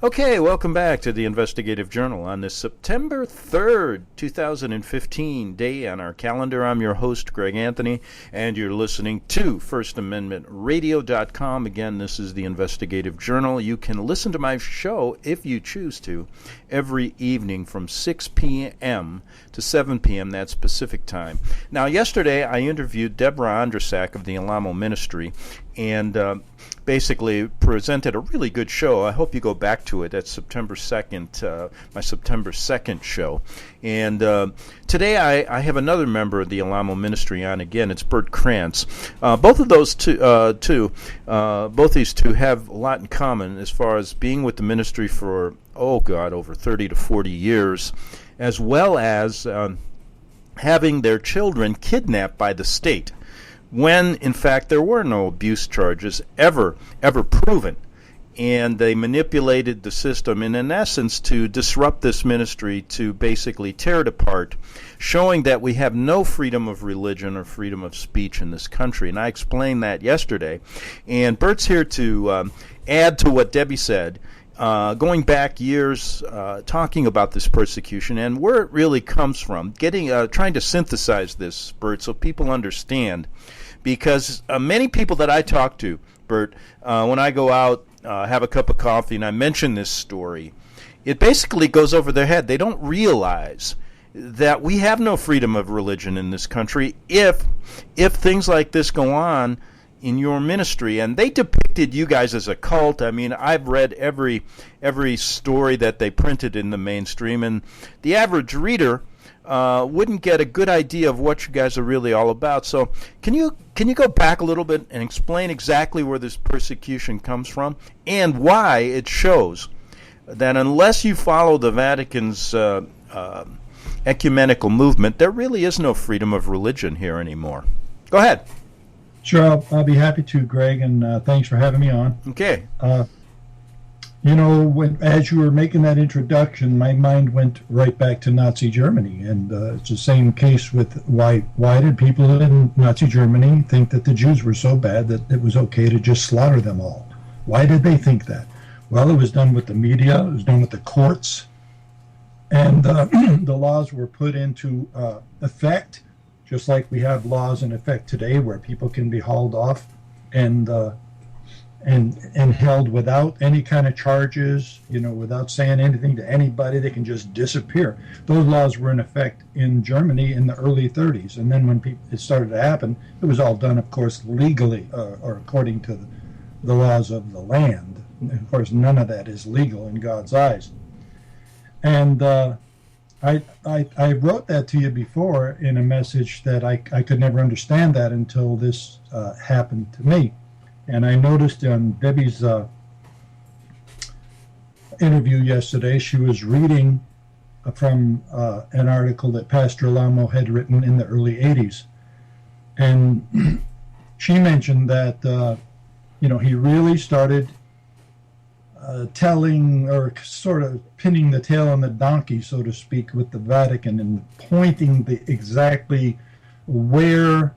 Okay, welcome back to the Investigative Journal on this September 3rd, 2015 day on our calendar. I'm your host, Greg Anthony, and you're listening to FirstAmendmentRadio.com. Again, this is the Investigative Journal. You can listen to my show, if you choose to, every evening from 6 p.m. to 7 p.m., that's Pacific time. Now, yesterday I interviewed Deborah Andrasak of the Alamo Ministry, and basically presented a really good show. I hope you go back to it. That's September 2nd, my September 2nd show. And today I have another member of the Alamo Ministry on again. It's Bert Krantz. Both of those both these two have a lot in common as far as being with the ministry for, over 30 to 40 years, as well as having their children kidnapped by the state, when, in fact, there were no abuse charges ever proven. And they manipulated the system, and in essence, to disrupt this ministry, to basically tear it apart, showing that we have no freedom of religion or freedom of speech in this country. And I explained that yesterday. And Bert's here to add to what Debbie said, going back years, talking about this persecution and where it really comes from, trying to synthesize this, Bert, so people understand. Because many people that I talk to, Bert, when I go out, have a cup of coffee, and I mention this story, it basically goes over their head. They don't realize that we have no freedom of religion in this country if things like this go on in your ministry. And they depicted you guys as a cult. I mean, I've read every story that they printed in the mainstream, and the average reader wouldn't get a good idea of what you guys are really all about. So can you go back a little bit and explain exactly where this persecution comes from and why it shows that unless you follow the Vatican's ecumenical movement, there really is no freedom of religion here anymore? Go ahead. Sure, I'll be happy to, Greg, and thanks for having me on. Okay. As you were making that introduction, my mind went right back to Nazi Germany, and it's the same case with why did people in Nazi Germany think that the Jews were so bad that it was okay to just slaughter them all? Why did they think that? Well, it was done with the media, it was done with the courts, and the laws were put into effect, just like we have laws in effect today where people can be hauled off and held without any kind of charges, without saying anything to anybody. They can just disappear. Those laws were in effect in Germany in the early 30s. And then when it started to happen, it was all done, of course, legally or according to the laws of the land. And of course, none of that is legal in God's eyes. And I wrote that to you before in a message that I could never understand that until this happened to me. And I noticed on Debbie's interview yesterday, she was reading from an article that Pastor Alamo had written in the early 80s. And she mentioned that, he really started telling or sort of pinning the tail on the donkey, so to speak, with the Vatican and pointing exactly where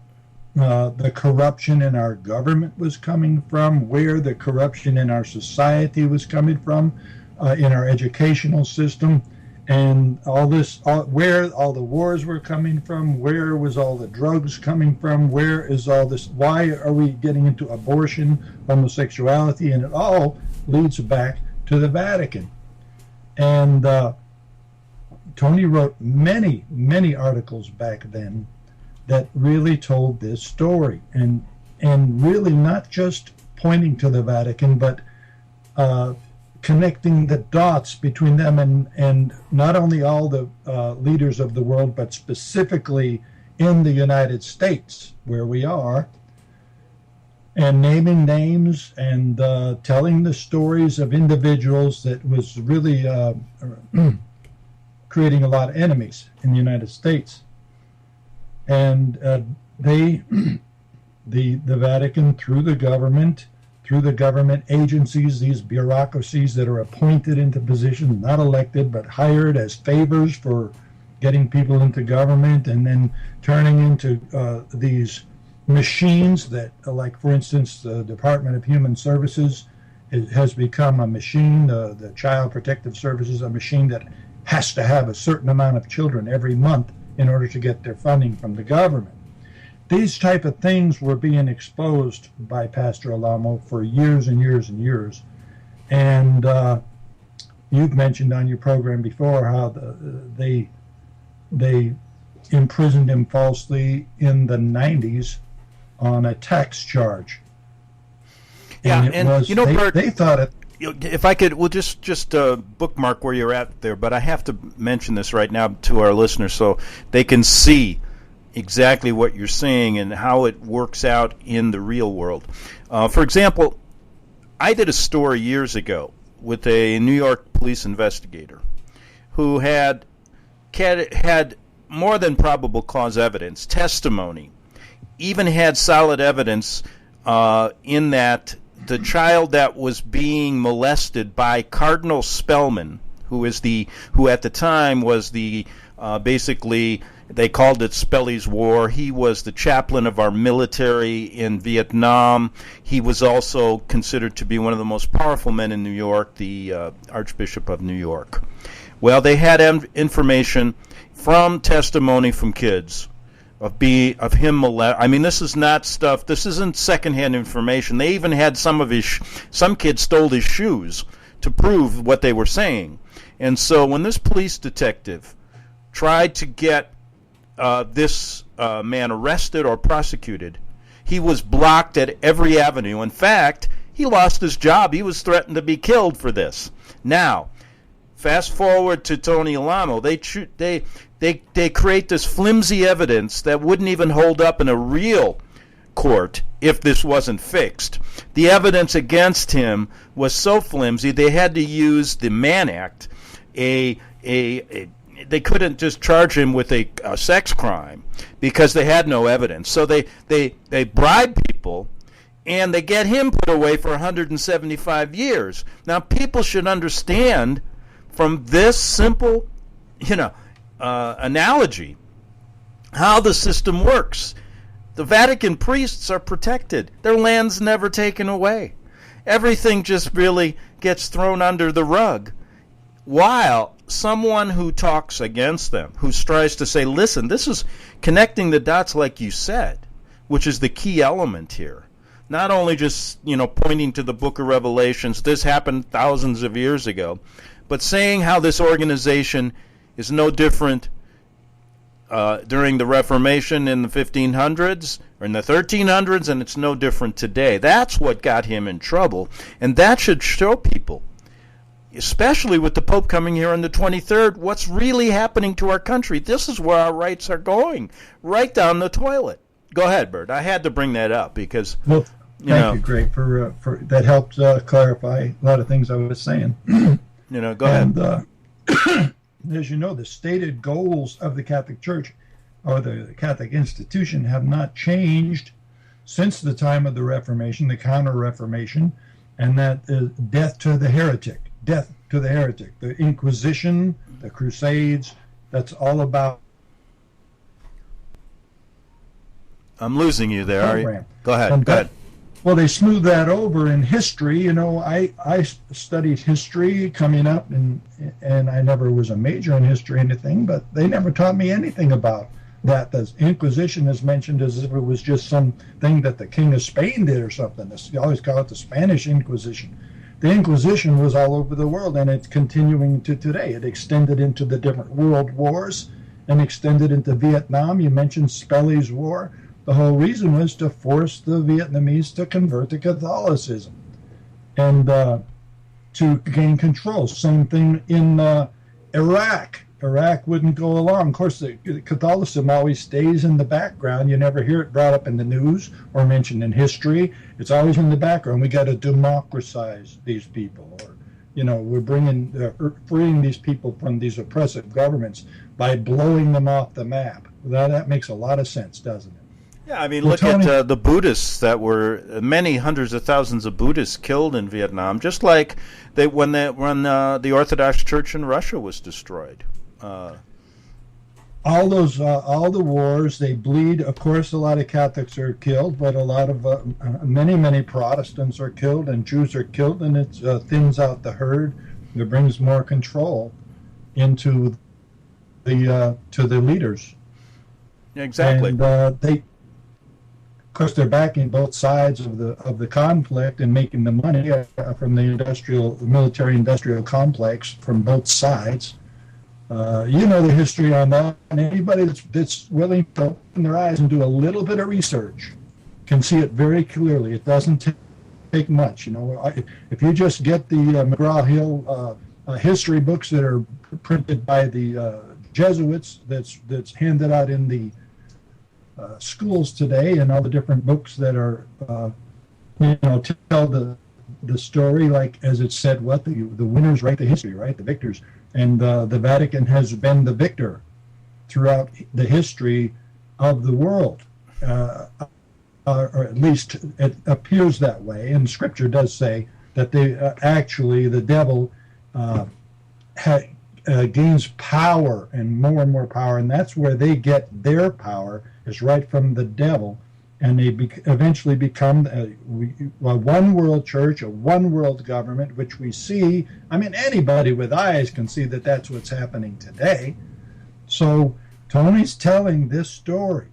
the corruption in our government was coming from, where the corruption in our society was coming from, in our educational system, and where all the wars were coming from, where was all the drugs coming from, where is all this, why are we getting into abortion, homosexuality, and it all leads back to the Vatican. And Tony wrote many, many articles back then that really told this story, and really not just pointing to the Vatican, but connecting the dots between them and not only all the leaders of the world, but specifically in the United States, where we are, and naming names and telling the stories of individuals that was really creating a lot of enemies in the United States. And the Vatican, through the government agencies, these bureaucracies that are appointed into positions, not elected, but hired as favors for getting people into government, and then turning into these machines that, like, for instance, the Department of Human Services It has become a machine, the Child Protective Services, a machine that has to have a certain amount of children every month in order to get their funding from the government. These type of things were being exposed by Pastor Alamo for years and years and years. And you've mentioned on your program before how they imprisoned him falsely in the 90s on a tax charge. Yeah, Bert, they thought it. If I could, we'll just bookmark where you're at there, but I have to mention this right now to our listeners so they can see exactly what you're saying and how it works out in the real world. For example, I did a story years ago with a New York police investigator who had more than probable cause evidence, testimony, even had solid evidence in that the child that was being molested by Cardinal Spellman, who at the time was the basically they called it Spelly's War. He was the chaplain of our military in Vietnam. He was also considered to be one of the most powerful men in New York, the Archbishop of New York. Well, they had information from testimony from kids of him molest. I mean, this is not stuff. This isn't secondhand information. They even had some kids stole his shoes to prove what they were saying. And so when this police detective tried to get this man arrested or prosecuted, he was blocked at every avenue. In fact, he lost his job. He was threatened to be killed for this. Now, fast forward to Tony Alamo. They create this flimsy evidence that wouldn't even hold up in a real court if this wasn't fixed. The evidence against him was so flimsy they had to use the Mann Act. They couldn't just charge him with a sex crime because they had no evidence. So they bribe people and they get him put away for 175 years. Now people should understand from this simple, analogy how the system works. The Vatican priests are protected. Their land's never taken away. Everything just really gets thrown under the rug. While someone who talks against them, who tries to say, listen, this is connecting the dots like you said, which is the key element here. Not only just, pointing to the book of Revelations, this happened thousands of years ago, but saying how this organization is no different during the Reformation in the 1500s or in the 1300s, and it's no different today. That's what got him in trouble, and that should show people, especially with the Pope coming here on the 23rd, what's really happening to our country. This is where our rights are going, right down the toilet. Go ahead, Bert. I had to bring that up because, thank you, Greg, for that helped clarify a lot of things I was saying. Go ahead. And as you know, the stated goals of the Catholic Church or the Catholic institution have not changed since the time of the Reformation, the Counter-Reformation, and that is death to the heretic. Death to the heretic. The Inquisition, the Crusades, that's all about. I'm losing you there. Are you? Go ahead. Well, they smooth that over in history. I studied history coming up, and I never was a major in history or anything, but they never taught me anything about that. The Inquisition is mentioned as if it was just something that the King of Spain did or something. You always call it the Spanish Inquisition. The Inquisition was all over the world, and it's continuing to today. It extended into the different world wars and extended into Vietnam. You mentioned Spelly's War. The whole reason was to force the Vietnamese to convert to Catholicism and to gain control. Same thing in Iraq. Iraq wouldn't go along. Of course, the Catholicism always stays in the background. You never hear it brought up in the news or mentioned in history. It's always in the background. We got to democratize these people, or we're freeing these people from these oppressive governments by blowing them off the map. That makes a lot of sense, doesn't it? Yeah, I mean, look at the Buddhists that were many hundreds of thousands of Buddhists killed in Vietnam, just like when the Orthodox Church in Russia was destroyed. all the wars, they bleed. Of course, a lot of Catholics are killed, but a lot of many Protestants are killed, and Jews are killed, and it thins out the herd. It brings more control into the to the leaders. Exactly. And of course, they're backing both sides of the conflict and making the money from the military-industrial complex from both sides. You know the history on that, and anybody that's willing to open their eyes and do a little bit of research can see it very clearly. It doesn't take much. You know, if you just get the McGraw-Hill history books that are printed by the Jesuits, that's handed out in the schools today, and all the different books that are, tell the story like as it's said. What the winners write the history, right? The victors. And the Vatican has been the victor throughout the history of the world, or at least it appears that way. And Scripture does say that actually the devil gains power and more power, and that's where they get their power, is right from the devil. And they eventually become a one world church, a one world government, which we see. I mean, anybody with eyes can see that that's what's happening today. So Tony's telling this story,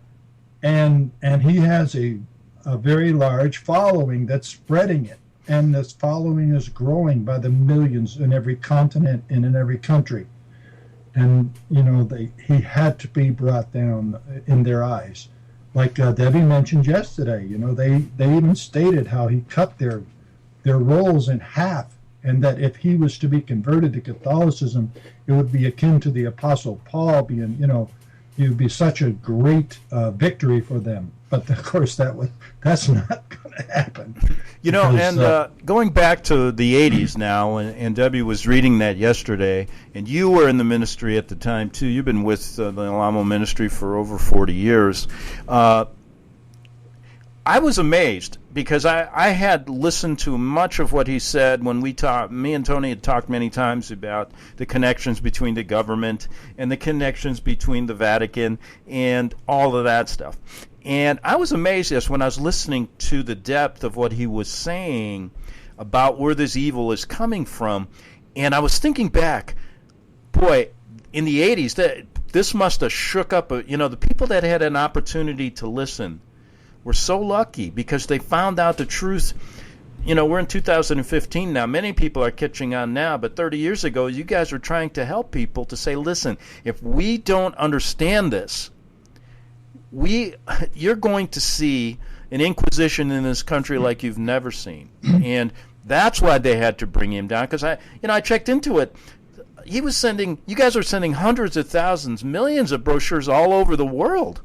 and he has a very large following that's spreading it. And this following is growing by the millions in every continent and in every country. And, he had to be brought down in their eyes. Like Debbie mentioned yesterday, they even stated how he cut their rolls in half, and that if he was to be converted to Catholicism, it would be akin to the Apostle Paul being, it would be such a great victory for them. But of course, that's not going to happen. Going back to the 80s now, and Debbie was reading that yesterday, and you were in the ministry at the time, too. You've been with the Alamo ministry for over 40 years. I was amazed because I had listened to much of what he said when me and Tony had talked many times about the connections between the government and the connections between the Vatican and all of that stuff. And I was amazed when I was listening to the depth of what he was saying about where this evil is coming from. And I was thinking back, boy, in the 80s, this must have shook up, the people that had an opportunity to listen were so lucky because they found out the truth. We're in 2015 now. Many people are catching on now, but 30 years ago, you guys were trying to help people to say, listen, if we don't understand this, you're going to see an inquisition in this country like you've never seen. And that's why they had to bring him down, because I checked into it. You guys are sending hundreds of thousands, millions of brochures all over the world.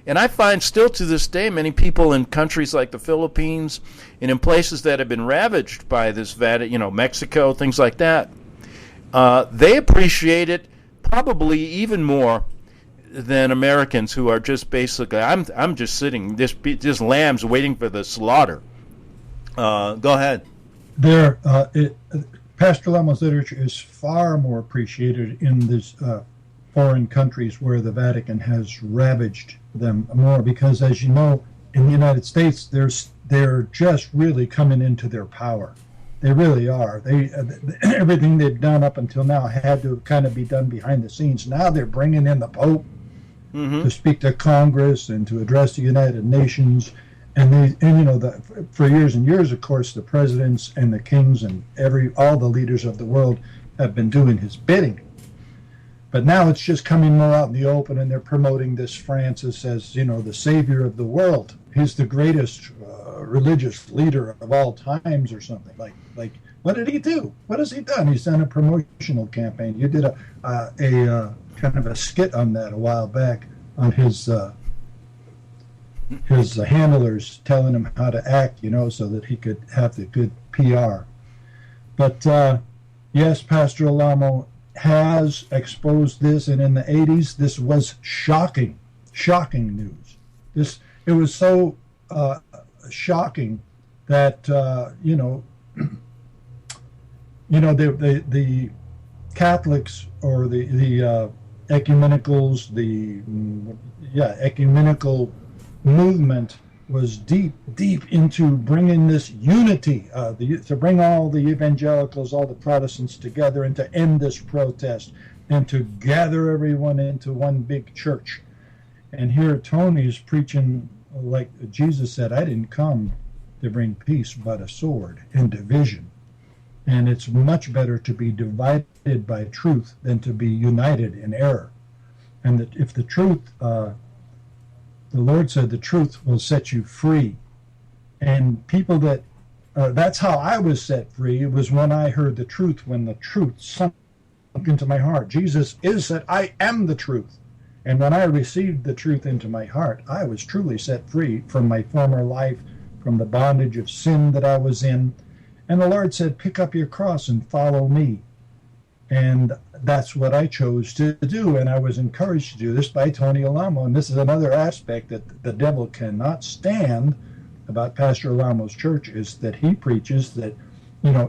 And I find still to this day many people in countries like the Philippines and in places that have been ravaged by this Mexico, things like that, they appreciate it probably even more than Americans who are just basically, I'm just sitting, just lambs waiting for the slaughter. Go ahead. Pastor Lamo's literature is far more appreciated in these foreign countries where the Vatican has ravaged them more, because, as you know, in the United States, they're just really coming into their power. They really are. Everything they've done up until now had to kind of be done behind the scenes. Now they're bringing in the Pope to speak to Congress and to address the United Nations. And for years and years, of course, the presidents and the kings and all the leaders of the world have been doing his bidding. But now it's just coming more out in the open, and they're promoting this Francis as, the savior of the world. He's the greatest religious leader of all times, or something. Like, what did he do? What has he done? He's done a promotional campaign. You did a kind of a skit on that a while back on his handlers telling him how to act, so that he could have the good PR. But yes, Pastor Alamo has exposed this, and in the 80s, this was shocking news. It was so shocking that the Catholics or the ecumenical movement was deep into bringing this unity, to bring all the evangelicals, all the Protestants together, and to end this protest, and to gather everyone into one big church. And here Tony is preaching like Jesus said, I didn't come to bring peace, but a sword and division. And it's much better to be divided by truth than to be united in error. And that if the truth, the Lord said the truth will set you free. And people that, that's how I was set free. It was when I heard the truth, when the truth sunk into my heart. Jesus is that I am the truth. And when I received the truth into my heart, I was truly set free from my former life, from the bondage of sin that I was in. And the Lord said, pick up your cross and follow me. And that's what I chose to do. And I was encouraged to do this by Tony Alamo. And this is another aspect that the devil cannot stand about Pastor Alamo's church, is that he preaches that,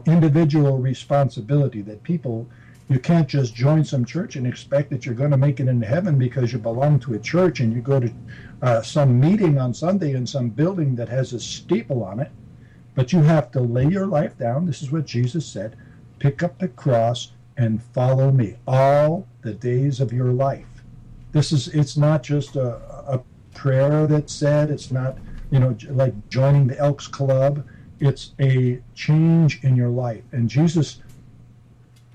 individual responsibility, that people, you can't just join some church and expect that you're going to make it into heaven because you belong to a church and you go to some meeting on Sunday in some building that has a steeple on it. But you have to lay your life down. This is what Jesus said. Pick up the cross and follow me all the days of your life. It's not just a prayer that's said. It's not, like joining the Elks Club. It's a change in your life. And Jesus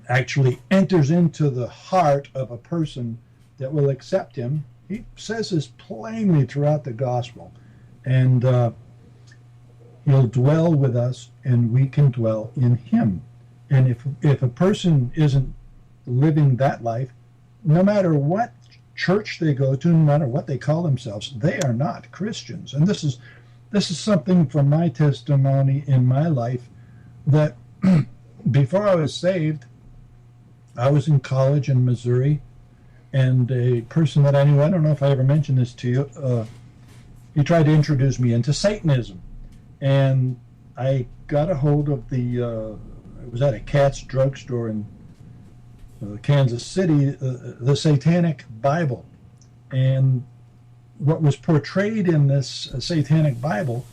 actually enters into the heart of a person that will accept him. He says this plainly throughout the gospel. And he'll dwell with us, and we can dwell in him. And if a person isn't living that life, no matter what church they go to, no matter what they call themselves, they are not Christians. And this is something from my testimony in my life, that before I was saved, I was in college in Missouri, and a person that I knew, I don't know if I ever mentioned this to you, he tried to introduce me into Satanism. And I got a hold of it was at a Katz drugstore in Kansas City, the Satanic Bible. And what was portrayed in this Satanic Bible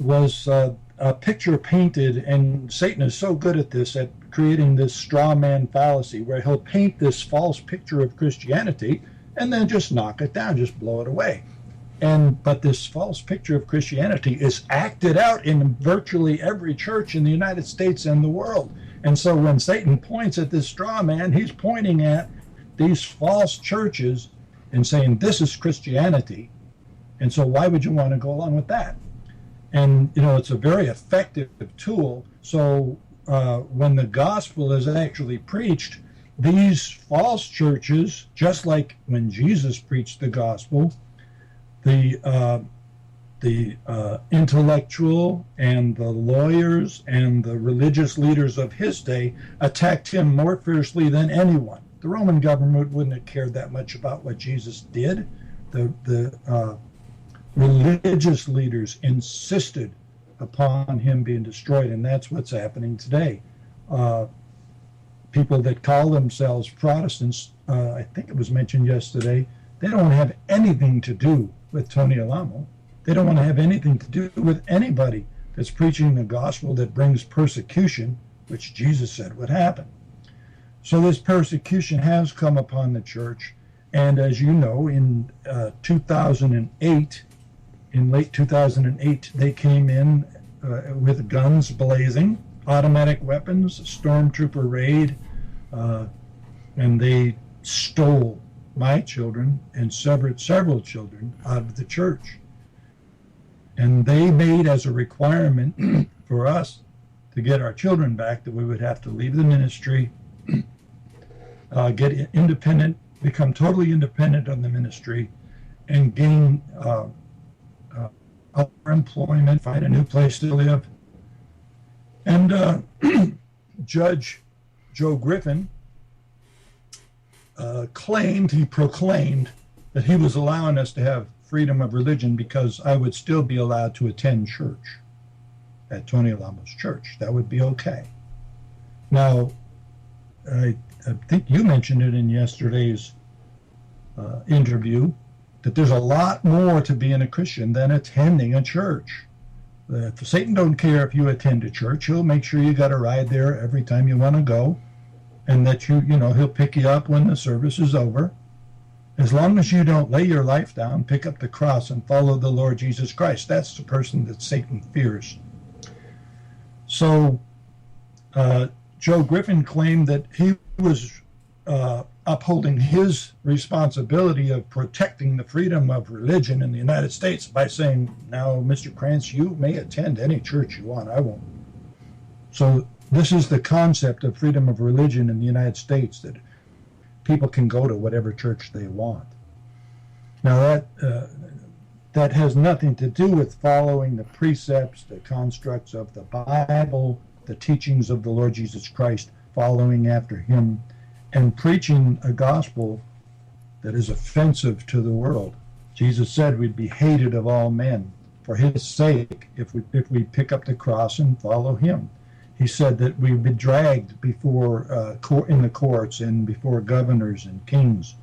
was a picture painted, and Satan is so good at this, at creating this straw man fallacy, where he'll paint this false picture of Christianity and then just knock it down, just blow it away. But this false picture of Christianity is acted out in virtually every church in the United States and the world. And so when Satan points at this straw man, he's pointing at these false churches and saying, this is Christianity. And so why would you want to go along with that? And, it's a very effective tool. So when the gospel is actually preached, these false churches, just like when Jesus preached the gospel, the intellectual and the lawyers and the religious leaders of his day attacked him more fiercely than anyone. The Roman government wouldn't have cared that much about what Jesus did. The religious leaders insisted upon him being destroyed, and that's what's happening today. People that call themselves Protestants, I think it was mentioned yesterday, they don't want to have anything to do with Tony Alamo. They don't want to have anything to do with anybody that's preaching the gospel that brings persecution, which Jesus said would happen. So this persecution has come upon the church, and as you know, in 2008, in late 2008, they came in with guns blazing, automatic weapons, a stormtrooper raid, and they stole my children and several children out of the church. And they made as a requirement for us to get our children back that we would have to leave the ministry, get independent, become totally independent of the ministry, and gain other employment, find a new place to live. And Judge Joe Griffin proclaimed that he was allowing us to have freedom of religion because I would still be allowed to attend church at Tony Alamo's church. That would be okay. Now, I think you mentioned it in yesterday's interview that there's a lot more to being a Christian than attending a church. That Satan don't care if you attend a church. He'll make sure you got a ride there every time you want to go, and that he'll pick you up when the service is over. As long as you don't lay your life down, pick up the cross, and follow the Lord Jesus Christ. That's the person that Satan fears. So Joe Griffin claimed that he was upholding his responsibility of protecting the freedom of religion in the United States by saying, now, Mr. Krantz, you may attend any church you want, I won't. So this is the concept of freedom of religion in the United States, that people can go to whatever church they want. Now that has nothing to do with following the precepts, the constructs of the Bible, the teachings of the Lord Jesus Christ, following after him, and preaching a gospel that is offensive to the world. Jesus said we'd be hated of all men for his sake if we pick up the cross and follow him. He said that we'd be dragged before in the courts and before governors and kings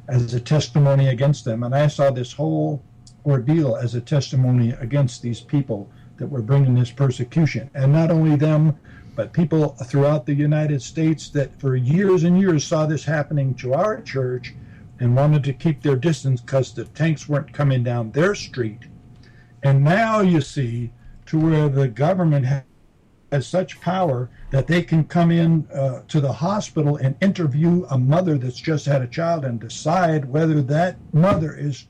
as a testimony against them. And I saw this whole ordeal as a testimony against these people that were bringing this persecution. And not only them, but people throughout the United States that for years and years saw this happening to our church and wanted to keep their distance because the tanks weren't coming down their street. And now you see to where the government has such power that they can come in to the hospital and interview a mother that's just had a child and decide whether that mother is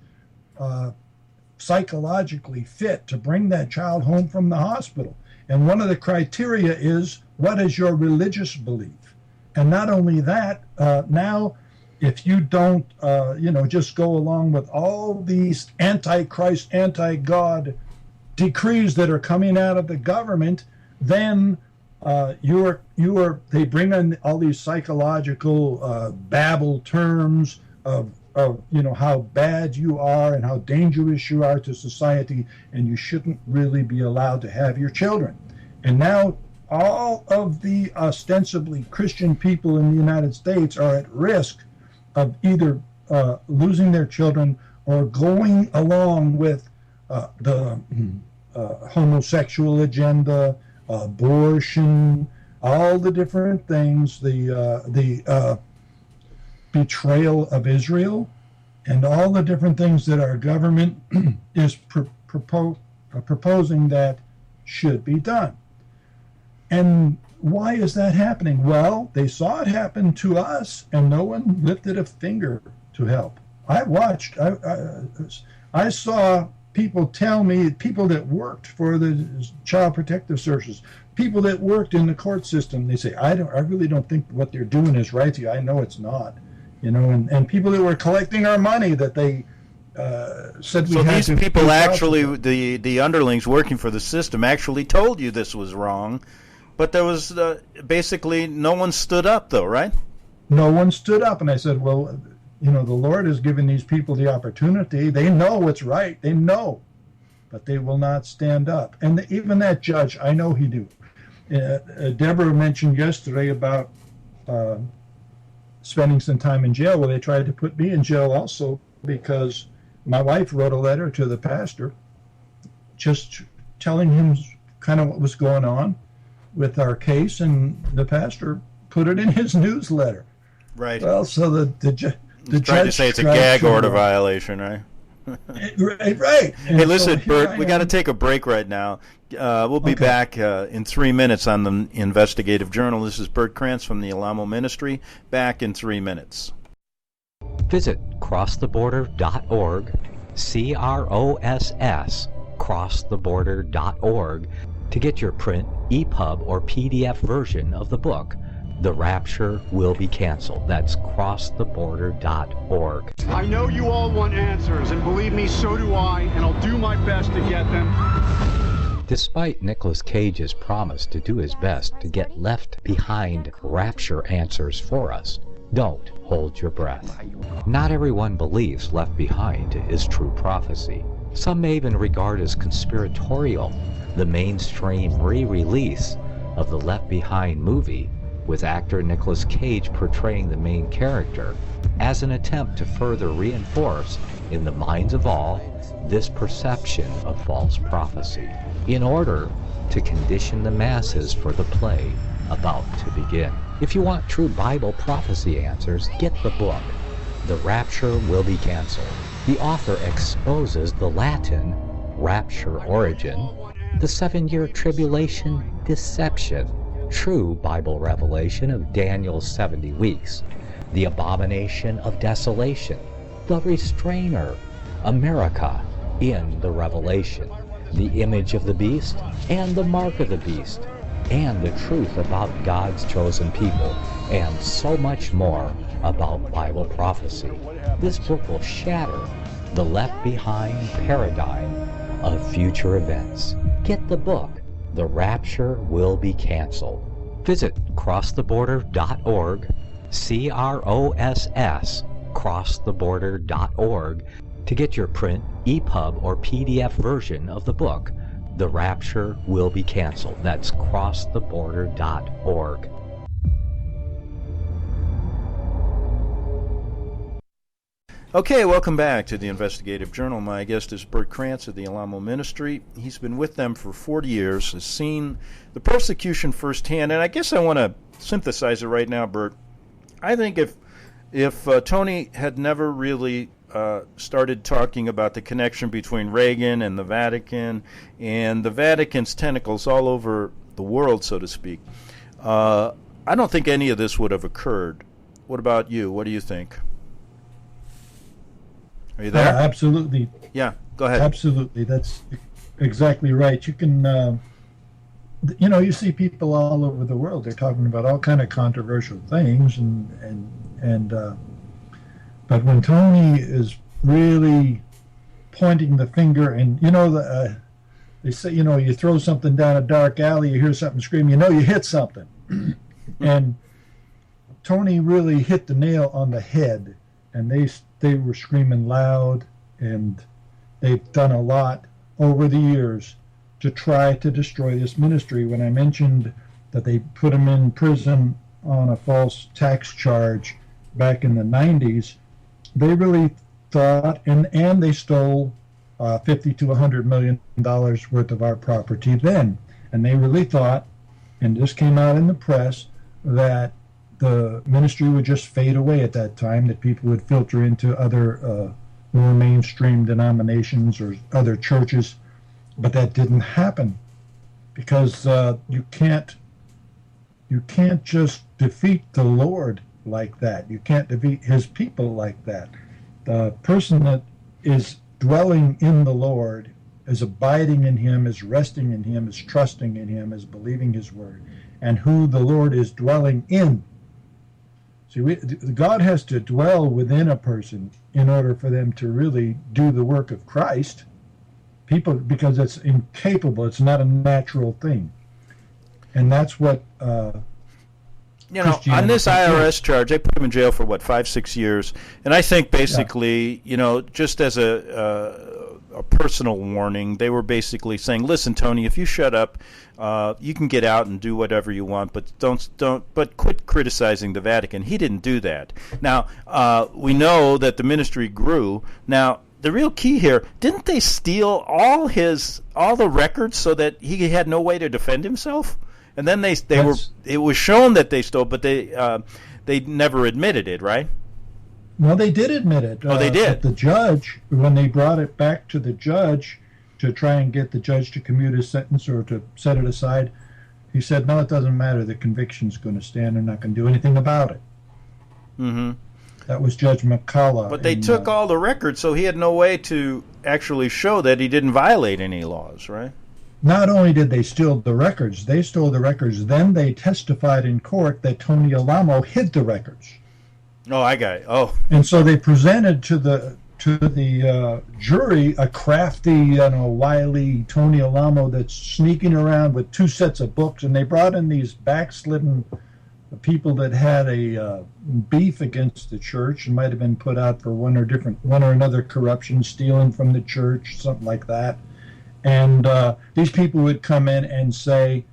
psychologically fit to bring that child home from the hospital. And one of the criteria is, what is your religious belief? And not only that, now if you don't, just go along with all these anti-Christ, anti-God decrees that are coming out of the government, then they bring in all these psychological babble terms of how bad you are and how dangerous you are to society, and you shouldn't really be allowed to have your children. And now all of the ostensibly Christian people in the United States are at risk of either losing their children or going along with the homosexual agenda, abortion, all the different things, the betrayal of Israel, and all the different things that our government is proposing that should be done. And why is that happening? Well, they saw it happen to us, and no one lifted a finger to help. I saw people tell me, people that worked for the Child Protective Services, people that worked in the court system, they say, I really don't think what they're doing is right to you. I know it's not. And people that were collecting our money that they said we had to. So these people actually, the underlings working for the system, actually told you this was wrong, but there was basically no one stood up, though, right? No one stood up, and I said, well, the Lord has given these people the opportunity. They know what's right. They know, but they will not stand up. And even that judge, I know he do. Deborah mentioned yesterday about spending some time in jail. Well, they tried to put me in jail also because my wife wrote a letter to the pastor just telling him kind of what was going on with our case, and the pastor put it in his newsletter. Right. Well, so the judge tried to say it's a gag order violation, right? Right. Hey, listen, Bert, we got to take a break right now. We'll be back in 3 minutes on the Investigative Journal. This is Bert Krantz from the Alamo Ministry. Back in 3 minutes. Visit crosstheborder.org, CROSS, crosstheborder.org, to get your print, EPUB, or PDF version of the book, The Rapture Will Be Canceled. That's crosstheborder.org. I know you all want answers, and believe me, so do I, and I'll do my best to get them. Despite Nicolas Cage's promise to do his best to get left behind rapture answers for us, don't hold your breath. Not everyone believes Left Behind is true prophecy. Some may even regard as conspiratorial the mainstream re-release of the Left Behind movie with actor Nicolas Cage portraying the main character, as an attempt to further reinforce in the minds of all this perception of false prophecy, in order to condition the masses for the play about to begin. If you want true Bible prophecy answers, get the book, The Rapture Will Be Canceled. The author exposes the Latin rapture origin, the 7-year tribulation deception, true Bible revelation of Daniel's 70 weeks, the abomination of desolation, the restrainer, America in the Revelation, the image of the beast and the mark of the beast, and the truth about God's chosen people, and so much more about Bible prophecy. This book will shatter the left behind paradigm of future events. Get the book, The Rapture Will Be Canceled. Visit crosstheborder.org, CROSS, crosstheborder.org, to get your print, EPUB, or PDF version of the book, The Rapture Will Be Canceled. That's crosstheborder.org. Okay, welcome back to the Investigative Journal. My guest is Bert Krantz of the Alamo Ministry. He's been with them for 40 years, has seen the persecution firsthand, and I guess I want to synthesize it right now, Bert. I think if Tony had never really started talking about the connection between Reagan and the Vatican's tentacles all over the world, so to speak, I don't think any of this would have occurred. What about you? What do you think? Are you there? Absolutely. Yeah, go ahead. Absolutely. That's exactly right. You can, you see people all over the world. They're talking about all kind of controversial things, but when Tony is really pointing the finger, and they say, you throw something down a dark alley, you hear something scream, you hit something, and Tony really hit the nail on the head, and they were screaming loud, and they've done a lot over the years to try to destroy this ministry. When I mentioned that they put him in prison on a false tax charge back in the 90s, they really thought, and they stole $50 to $100 million worth of our property then. And they really thought, and this came out in the press, that the ministry would just fade away at that time, that people would filter into other more mainstream denominations or other churches. But that didn't happen, because you can't just defeat the Lord like that. You can't defeat his people like that. The person that is dwelling in the Lord, is abiding in him, is resting in him, is trusting in him, is believing his word, and who the Lord is dwelling in. See, God has to dwell within a person in order for them to really do the work of Christ. People, because it's incapable, it's not a natural thing. And that's what on this IRS charge, they put him in jail for 5-6 years, and I think basically, just as a personal warning, they were basically saying, "Listen, Tony, if you shut up, you can get out and do whatever you want, but but quit criticizing the Vatican." He didn't do that. Now we know that the ministry grew. Now the real key here: didn't they steal all the records so that he had no way to defend himself? And then it was shown that they stole, but they never admitted it, right? Well, they did admit it. Oh, they did. But the judge, when they brought it back to the judge to try and get the judge to commute his sentence or to set it aside, he said, "No, it doesn't matter. The conviction's going to stand. They're not going to do anything about it." Mm-hmm. That was Judge McCullough. But they took all the records, so he had no way to actually show that he didn't violate any laws, right? Not only did they steal the records, then they testified in court that Tony Alamo hid the records. Oh, I got it. Oh. And so they presented to the jury a crafty, wily Tony Alamo that's sneaking around with 2 sets of books, and they brought in these backslidden people that had a beef against the church and might have been put out for one or another corruption, stealing from the church, something like that. And these people would come in and say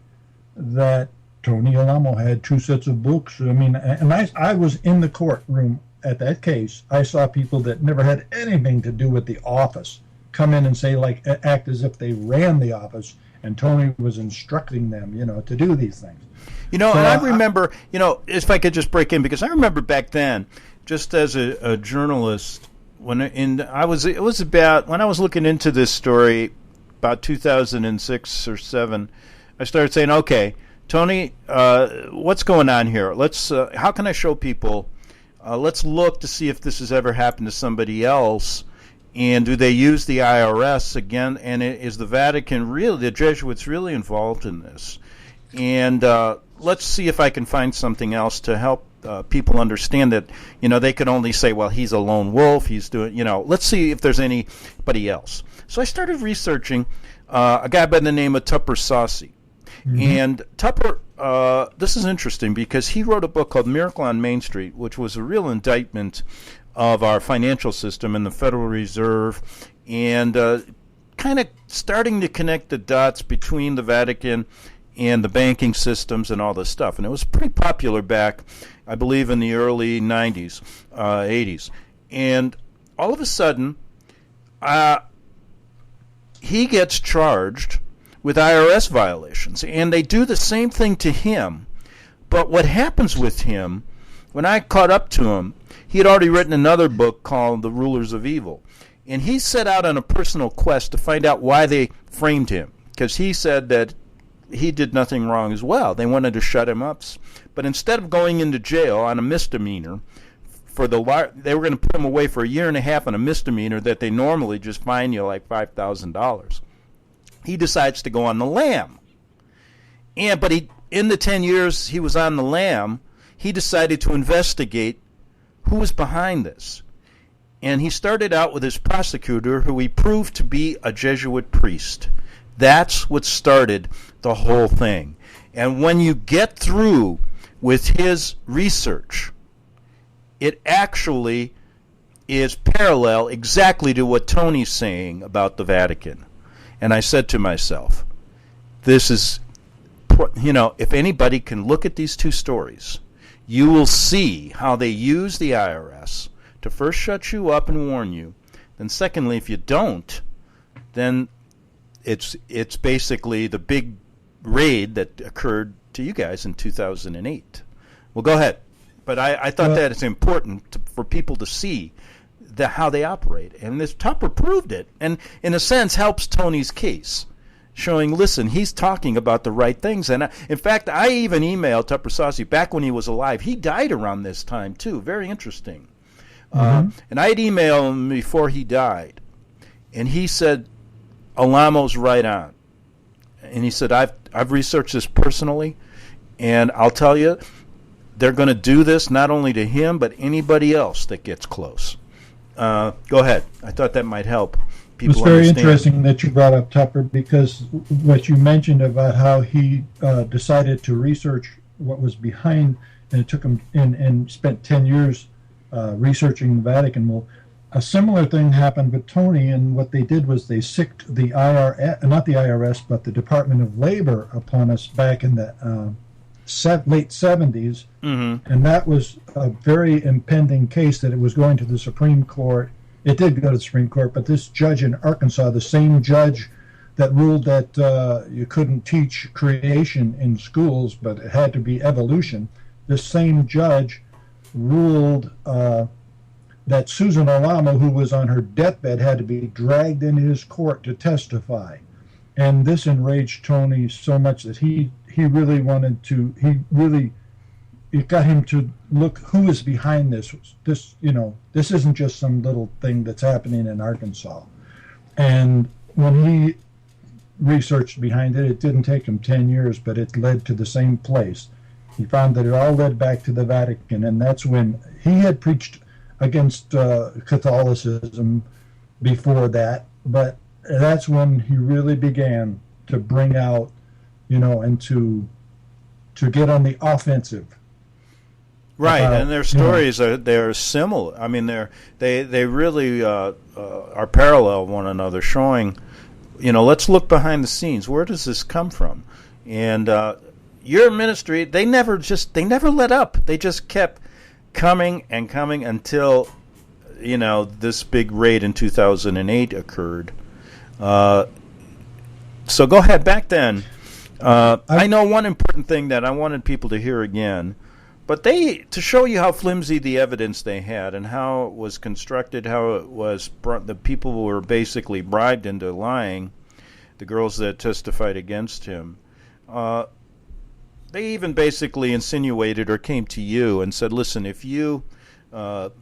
that Tony Alamo had 2 sets of books. I mean, and I was in the courtroom at that case. I saw people that never had anything to do with the office come in and say, like, act as if they ran the office, and Tony was instructing them, to do these things. And I remember, if I could just break in, because I remember back then, just as a journalist, when I was looking into this story about 2006 or 7, I started saying, okay, Tony, what's going on here? Let's how can I show people? Let's look to see if this has ever happened to somebody else, and do they use the IRS again? And is the Vatican really, the Jesuits really involved in this? And let's see if I can find something else to help people understand that, they could only say, well, he's a lone wolf, he's doing, let's see if there's anybody else. So I started researching a guy by the name of Tupper Saucy. Mm-hmm. And Tupper, this is interesting because he wrote a book called Miracle on Main Street, which was a real indictment of our financial system and the Federal Reserve, and kind of starting to connect the dots between the Vatican and the banking systems and all this stuff. And it was pretty popular back, I believe, in the early 90s, 80s. And all of a sudden, he gets charged with IRS violations. And they do the same thing to him. But what happens with him, when I caught up to him, he had already written another book called The Rulers of Evil. And he set out on a personal quest to find out why they framed him. Because he said that he did nothing wrong as well. They wanted to shut him up. But instead of going into jail on a misdemeanor, they were going to put him away for 1.5 years on a misdemeanor that they normally just fine you like $5,000. He decides to go on the lam. But in the 10 years he was on the lam, he decided to investigate who was behind this. And he started out with his prosecutor, who he proved to be a Jesuit priest. That's what started the whole thing. And when you get through with his research, it actually is parallel exactly to what Tony's saying about the Vatican. And I said to myself, this is, if anybody can look at these 2 stories, you will see how they use the IRS to first shut you up and warn you. Then secondly, if you don't, then it's basically the big raid that occurred to you guys in 2008. Well, go ahead. But I thought that it's important for people to see how they operate. And this Tupper proved it. And in a sense helps Tony's case, showing, listen, he's talking about the right things. And in fact, I even emailed Tupper Saucy back when he was alive. He died around this time, too. Very interesting. Mm-hmm. And I had emailed him before he died. And he said, Alamo's right on. And he said, I've researched this personally, and I'll tell you, they're going to do this not only to him, but anybody else that gets close. Go ahead. I thought that might help people understand. It's very interesting that you brought up Tupper, because what you mentioned about how he decided to research what was behind, and it took him and spent 10 years researching the Vatican. Well, a similar thing happened with Tony, and what they did was they sicked the IRS, not the IRS, but the Department of Labor upon us back in the late 70s, mm-hmm. and that was a very impending case that it was going to the Supreme Court. It did go to the Supreme Court, but this judge in Arkansas, the same judge that ruled that you couldn't teach creation in schools, but it had to be evolution, this same judge ruled that Susan Alamo, who was on her deathbed, had to be dragged into his court to testify. And this enraged Tony so much that he really wanted to, it got him to look who is behind this. This isn't just some little thing that's happening in Arkansas. And when he researched behind it, it didn't take him 10 years, but it led to the same place. He found that it all led back to the Vatican, and that's when he had preached against Catholicism before that, but that's when he really began to bring out, and to get on the offensive. Right, and their stories they're similar. I mean, they really are parallel one another, showing, let's look behind the scenes. Where does this come from? And your ministry, they never let up. They just kept coming and coming until, this big raid in 2008 occurred. So go ahead. Back then, I know one important thing that I wanted people to hear again, but to show you how flimsy the evidence they had and how it was constructed, how it was the people were basically bribed into lying, the girls that testified against him. They even basically insinuated or came to you and said, listen, if you, lie,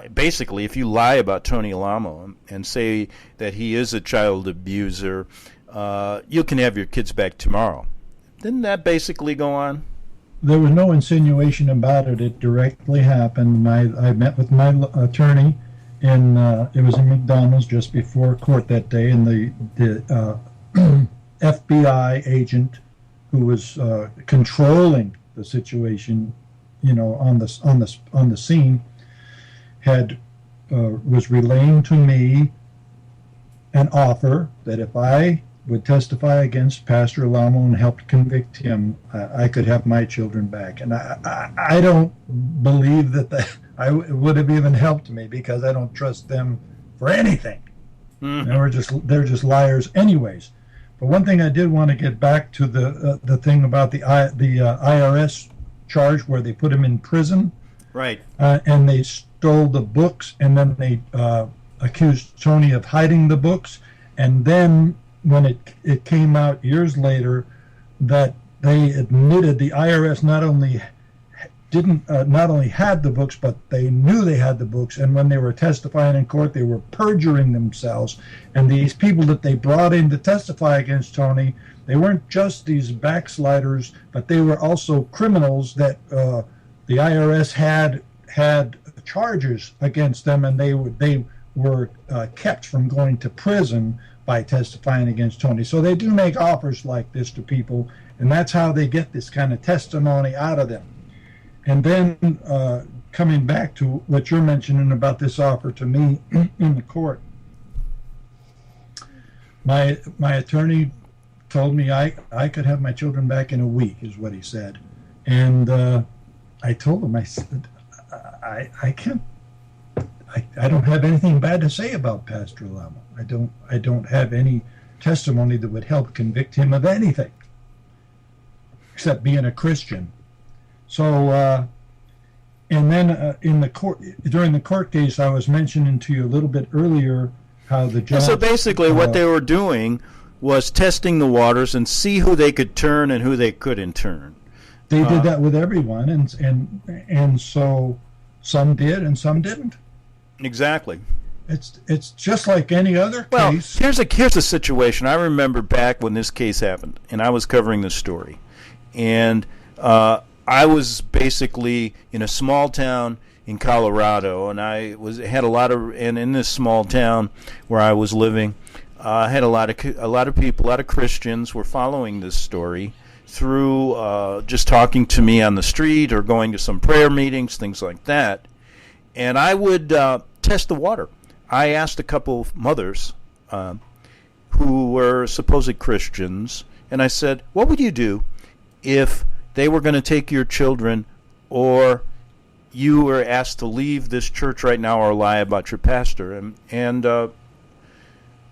basically, if you lie about Tony Alamo and say that he is a child abuser, you can have your kids back tomorrow. Didn't that basically go on? There was no insinuation about it. It directly happened. I met with my attorney, and it was in McDonald's just before court that day, and the FBI agent who was controlling the situation, on the scene, was relaying to me an offer that if I would testify against Pastor Alamo and help convict him, I could have my children back. And I don't believe that it would have even helped me, because I don't trust them for anything. Mm-hmm. They're just liars anyways. But one thing I did want to get back to the thing about the IRS charge where they put him in prison, right? And they stole the books, and then they accused Tony of hiding the books, and then when it came out years later that they admitted the IRS not only had the books, but they knew they had the books, and when they were testifying in court, they were perjuring themselves. And these people that they brought in to testify against Tony, they weren't just these backsliders, but they were also criminals that the IRS had charges against them, and they were kept from going to prison by testifying against Tony. So they do make offers like this to people, and that's how they get this kind of testimony out of them. And then coming back to what you're mentioning about this offer to me in the court, my attorney told me I could have my children back in a week, is what he said. And I told him, I said, I can't. I don't have anything bad to say about Pastor Alamo. I don't have any testimony that would help convict him of anything, except being a Christian. So, and then in the court, during the court case, I was mentioning to you a little bit earlier how the judge. So basically, what they were doing was testing the waters and see who they could turn and who they couldn't turn. They did that with everyone, and so some did and some didn't. Exactly. It's just like any other case. Well, here's a situation. I remember back when this case happened, and I was covering this story, and I was basically in a small town in Colorado, and and in this small town where I was living, I had a lot of people, a lot of Christians were following this story through just talking to me on the street or going to some prayer meetings, things like that, and I would test the water. I asked a couple of mothers who were supposed Christians, and I said, what would you do if they were going to take your children, or you were asked to leave this church right now or lie about your pastor? And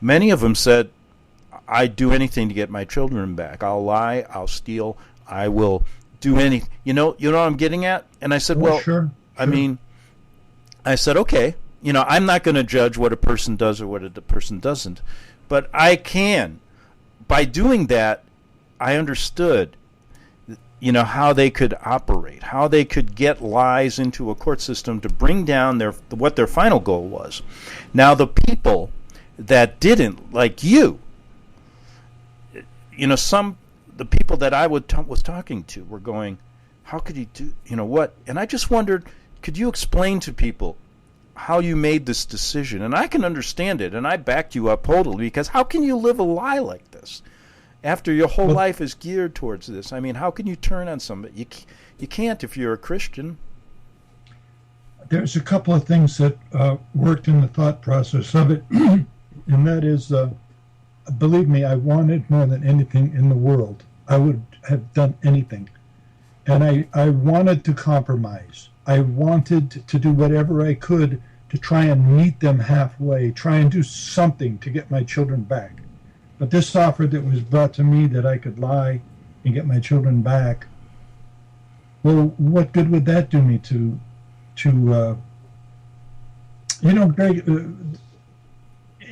many of them said, I'd do anything to get my children back. I'll lie, I'll steal, I will do anything. You know what I'm getting at? And I said, sure. I mean, I said, okay, I'm not going to judge what a person does or what a person doesn't, but I can. By doing that, I understood, how they could operate, how they could get lies into a court system to bring down what their final goal was. Now, the people that didn't, like you, the people that I was talking to were going, how could he do, what? And I just wondered, could you explain to people how you made this decision? And I can understand it, and I backed you up totally, because how can you live a lie like this after your whole life is geared towards this? I mean, how can you turn on somebody? You can't if you're a Christian. There's a couple of things that worked in the thought process of it, and that is, believe me, I wanted more than anything in the world. I would have done anything. And I wanted to compromise. I wanted to do whatever I could to try and meet them halfway, try and do something to get my children back. But this offer that was brought to me that I could lie and get my children back, well, what good would that do me to Greg,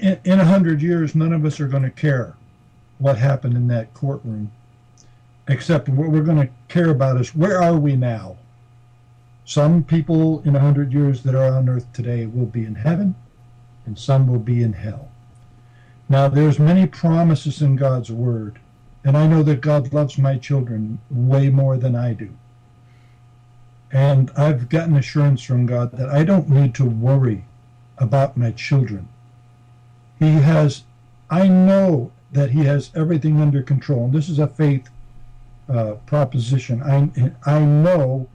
in 100 years, none of us are going to care what happened in that courtroom, except what we're going to care about is where are we now? Some people in 100 years that are on earth today will be in heaven, and some will be in hell. Now, there's many promises in God's word, and I know that God loves my children way more than I do. And I've gotten assurance from God that I don't need to worry about my children. I know that He has everything under control. And this is a faith proposition. I know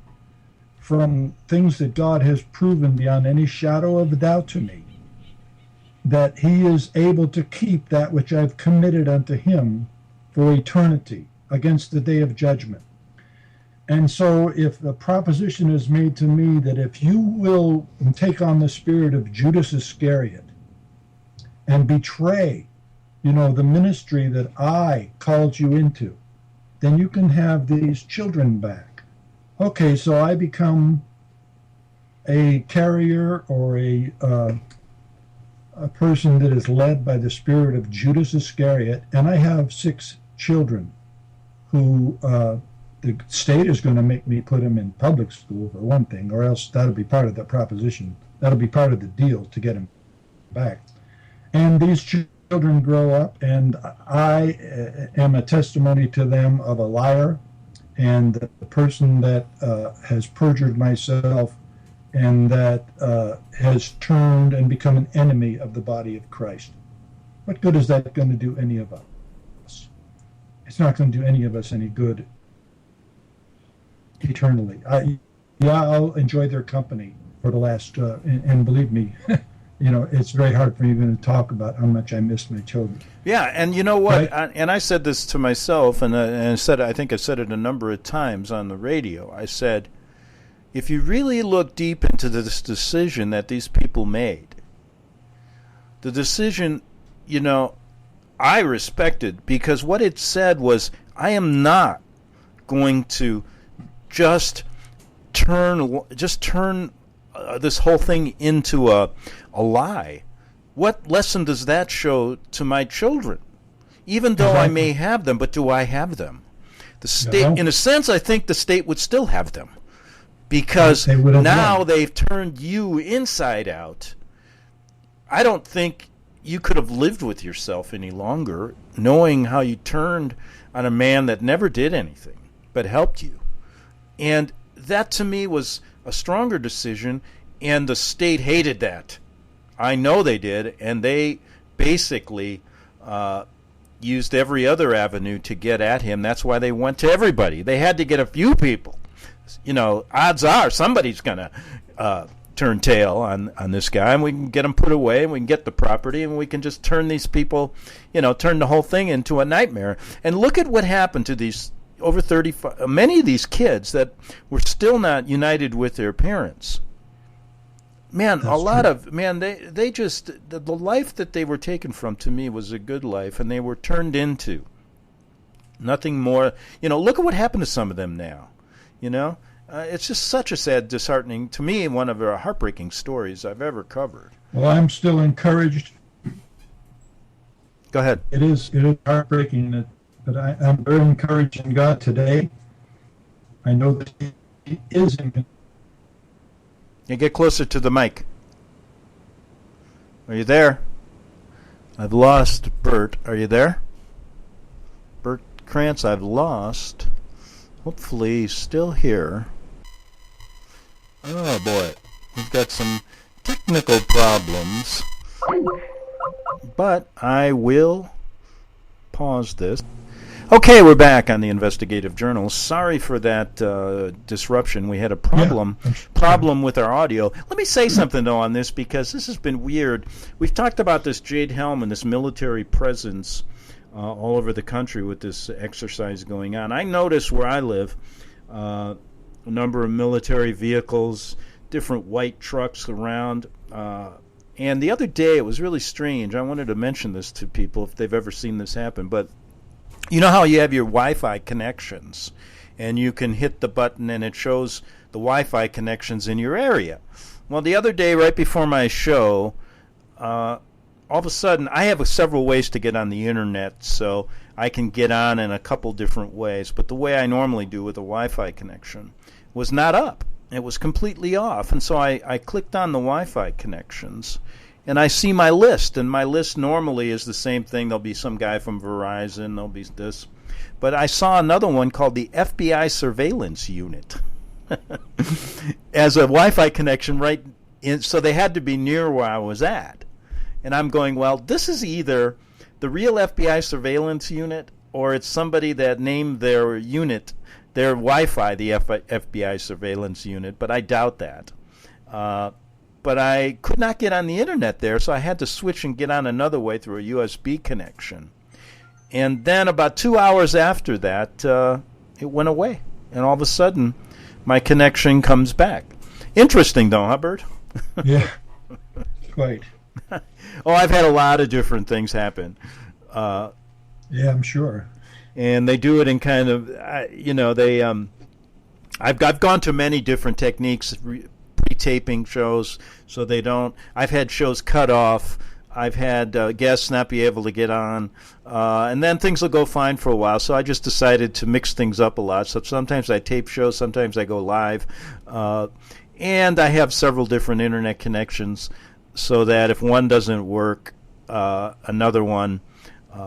from things that God has proven beyond any shadow of a doubt to me that He is able to keep that which I've committed unto Him for eternity against the day of judgment. And so if the proposition is made to me that if you will take on the spirit of Judas Iscariot and betray, the ministry that I called you into, then you can have these children back. Okay, so I become a carrier or a person that is led by the spirit of Judas Iscariot, and I have 6 children who the state is going to make me put them in public school for one thing, or else that'll be part of the proposition. That'll be part of the deal to get them back. And these children grow up, and I am a testimony to them of a liar and the person that has perjured myself and that has turned and become an enemy of the body of Christ. What good is that going to do any of us? It's not going to do any of us any good eternally. I'll enjoy their company for the last, and believe me, it's very hard for me even to talk about how much I miss my children. Yeah, and you know what? Right? And I said this to myself, and I think I said it a number of times on the radio. I said, if you really look deep into this decision that these people made, the decision, I respected, because what it said was, I am not going to just turn this whole thing into a lie. What lesson does that show to my children? Even though I may have them, but do I have them? The state, in a sense, I think the state would still have them, because now they've turned you inside out. I don't think you could have lived with yourself any longer, knowing how you turned on a man that never did anything but helped you. And that to me was a stronger decision, and the state hated that. I know they did, and they basically used every other avenue to get at him. That's why they went to everybody. They had to get a few people. Odds are somebody's going to turn tail on this guy, and we can get him put away, and we can get the property, and we can just turn these people, turn the whole thing into a nightmare. And look at what happened to these over 35, many of these kids that were still not united with their parents. Man, that's a lot true. They just, the life that they were taken from, to me, was a good life, and they were turned into nothing more. Look at what happened to some of them now. It's just such a sad, disheartening, to me, one of the heartbreaking stories I've ever covered. Well, I'm still encouraged. Go ahead. It is heartbreaking, but I'm very encouraged in God today. I know that He is in control. You get closer to the mic. Are you there? I've lost Bert. Are you there? Bert Krantz, I've lost. Hopefully he's still here. Oh boy, we've got some technical problems. But I will pause this. Okay, we're back on the Investigative Journal. Sorry for that disruption. We had a problem with our audio. Let me say something, though, on this, because this has been weird. We've talked about this Jade Helm and this military presence all over the country with this exercise going on. I notice where I live, a number of military vehicles, different white trucks around. And the other day, it was really strange. I wanted to mention this to people if they've ever seen this happen. But you know how you have your Wi-Fi connections, and you can hit the button and it shows the Wi-Fi connections in your area. Well, the other day, right before my show, all of a sudden, I have several ways to get on the internet, so I can get on in a couple different ways. But the way I normally do with a Wi-Fi connection was not up. It was completely off. And so I clicked on the Wi-Fi connections, and I see my list. And my list normally is the same thing. There'll be some guy from Verizon. There'll be this. But I saw another one called the FBI Surveillance Unit as a Wi-Fi connection right in. So they had to be near where I was at. And I'm going, well, this is either the real FBI surveillance unit or it's somebody that named their unit, their Wi-Fi, the FBI surveillance unit, but I doubt that. But I could not get on the internet there, so I had to switch and get on another way through a USB connection. And then about 2 hours after that, it went away. And all of a sudden, my connection comes back. Interesting, though, huh, Bert? Yeah, quite. Oh, I've had a lot of different things happen. Yeah, I'm sure. And they do it in kind of, I've gone to many different techniques, pre-taping shows, so they don't. I've had shows cut off. I've had guests not be able to get on, and then things will go fine for a while. So I just decided to mix things up a lot. So sometimes I tape shows, sometimes I go live, and I have several different internet connections, so that if one doesn't work, another one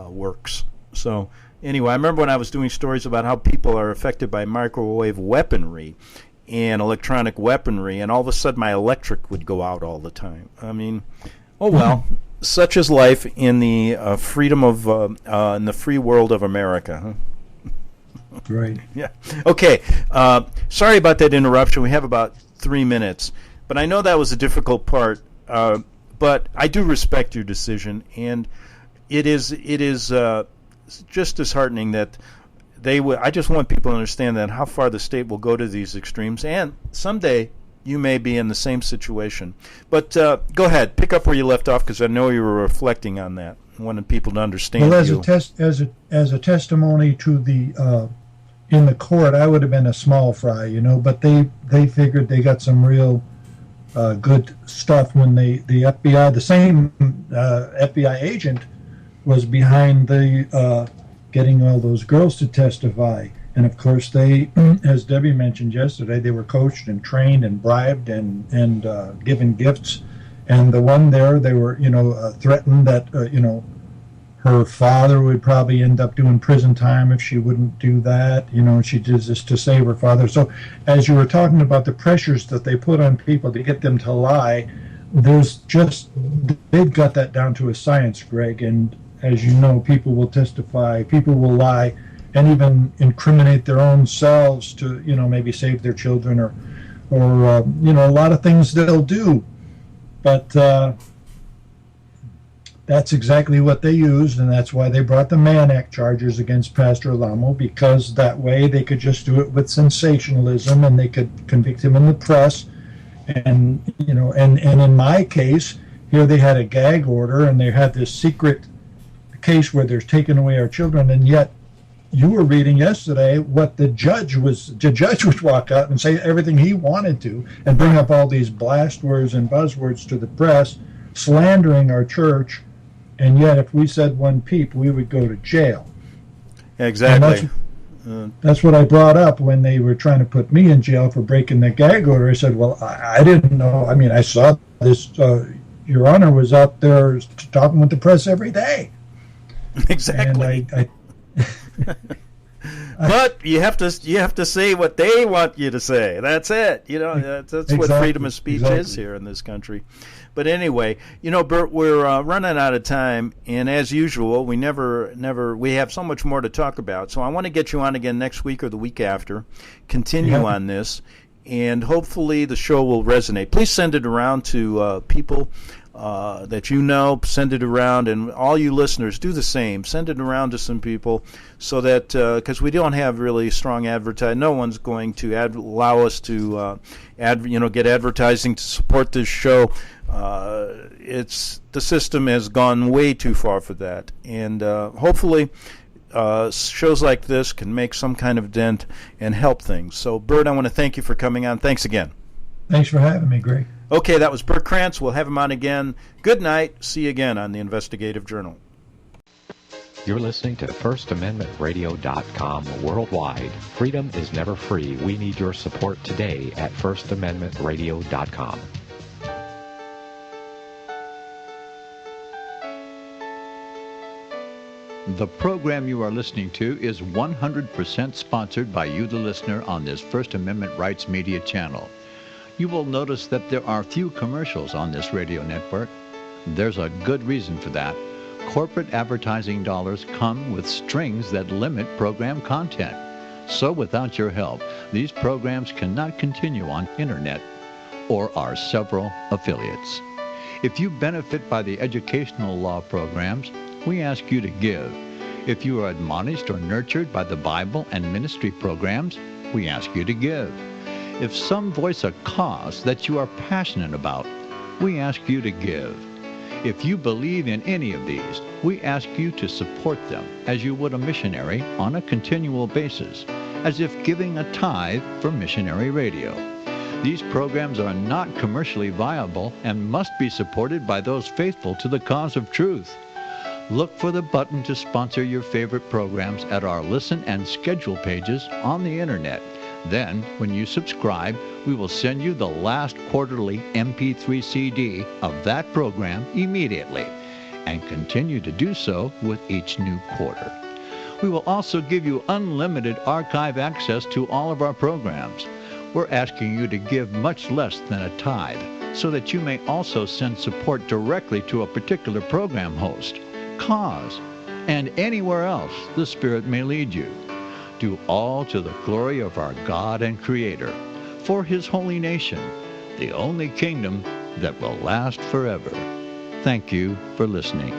works. So anyway, I remember when I was doing stories about how people are affected by microwave weaponry and electronic weaponry, and all of a sudden my electric would go out all the time. I mean, oh well, such is life in the freedom of in the free world of America. Huh? Right. Yeah. Okay. Sorry about that interruption. We have about 3 minutes, but I know that was a difficult part. But I do respect your decision, and it is just disheartening that they would. I just want people to understand that how far the state will go to these extremes, and someday you may be in the same situation. But go ahead, pick up where you left off, because I know you were reflecting on that. I wanted people to understand. Well, as a testimony to the in the court, I would have been a small fry, but they figured they got some real good stuff when the FBI, the same FBI agent, was behind the getting all those girls to testify. And of course, they, as Debbie mentioned yesterday, they were coached and trained and bribed and given gifts. And the one there, they were, threatened that, her father would probably end up doing prison time if she wouldn't do that. She did this to save her father. So as you were talking about the pressures that they put on people to get them to lie, they've got that down to a science, Greg. And as you know, people will testify, people will lie, and even incriminate their own selves to, maybe save their children or a lot of things they'll do. But that's exactly what they used, and that's why they brought the Mann Act charges against Pastor Alamo, because that way they could just do it with sensationalism, and they could convict him in the press. And and in my case, here they had a gag order, and they had this secret case where they're taking away our children, and yet you were reading yesterday what the judge would walk out and say everything he wanted to, and bring up all these blast words and buzzwords to the press, slandering our church. And yet, if we said one peep, we would go to jail. Exactly. That's what I brought up when they were trying to put me in jail for breaking the gag order. I said, well, I didn't know. I mean, I saw this. Your Honor was out there talking with the press every day. Exactly. But you have to say what they want you to say. That's it. That's exactly what freedom of speech is here in this country. But anyway, Bert, we're running out of time, and as usual, we have so much more to talk about. So I want to get you on again next week or the week after, continue on this, and hopefully the show will resonate. Please send it around to people. that you know, send it around, and all you listeners do the same. Send it around to some people, so that because we don't have really strong advertising, no one's going to allow us to get advertising to support this show. The system has gone way too far for that, and hopefully shows like this can make some kind of dent and help things. So, Bert, I want to thank you for coming on. Thanks again. Thanks for having me, Greg. Okay, that was Bert Krantz. We'll have him on again. Good night. See you again on the Investigative Journal. You're listening to FirstAmendmentRadio.com worldwide. Freedom is never free. We need your support today at FirstAmendmentRadio.com. The program you are listening to is 100% sponsored by you, the listener, on this First Amendment Rights Media channel. You will notice that there are few commercials on this radio network. There's a good reason for that. Corporate advertising dollars come with strings that limit program content. So without your help, these programs cannot continue on internet or our several affiliates. If you benefit by the educational law programs, we ask you to give. If you are admonished or nurtured by the Bible and ministry programs, we ask you to give. If some voice a cause that you are passionate about, we ask you to give. If you believe in any of these, we ask you to support them as you would a missionary on a continual basis, as if giving a tithe for missionary radio. These programs are not commercially viable and must be supported by those faithful to the cause of truth. Look for the button to sponsor your favorite programs at our listen and schedule pages on the internet. Then, when you subscribe, we will send you the last quarterly MP3 CD of that program immediately, and continue to do so with each new quarter. We will also give you unlimited archive access to all of our programs. We're asking you to give much less than a tithe, so that you may also send support directly to a particular program host, cause, and anywhere else the Spirit may lead you. Do all to the glory of our God and Creator, for His holy nation, the only kingdom that will last forever. Thank you for listening.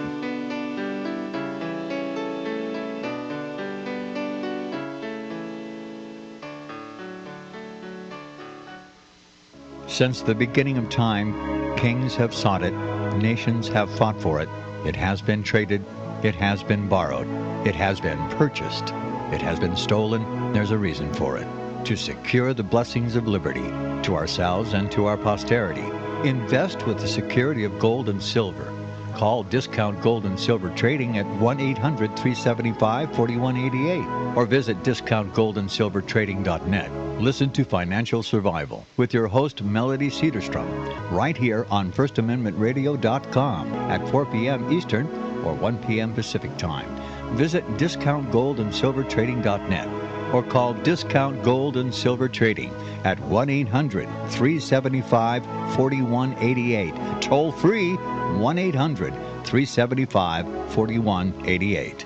Since the beginning of time, kings have sought it, nations have fought for it. It has been traded, it has been borrowed, it has been purchased. It has been stolen. There's a reason for it. To secure the blessings of liberty to ourselves and to our posterity, invest with the security of gold and silver. Call Discount Gold and Silver Trading at 1-800-375-4188 or visit discountgoldandsilvertrading.net. Listen to Financial Survival with your host Melody Cedarstrom right here on FirstAmendmentRadio.com at 4 p.m. Eastern or 1 p.m. Pacific Time. Visit discountgoldandsilvertrading.net or call Discount Gold and Silver Trading at 1-800-375-4188. Toll free 1-800-375-4188.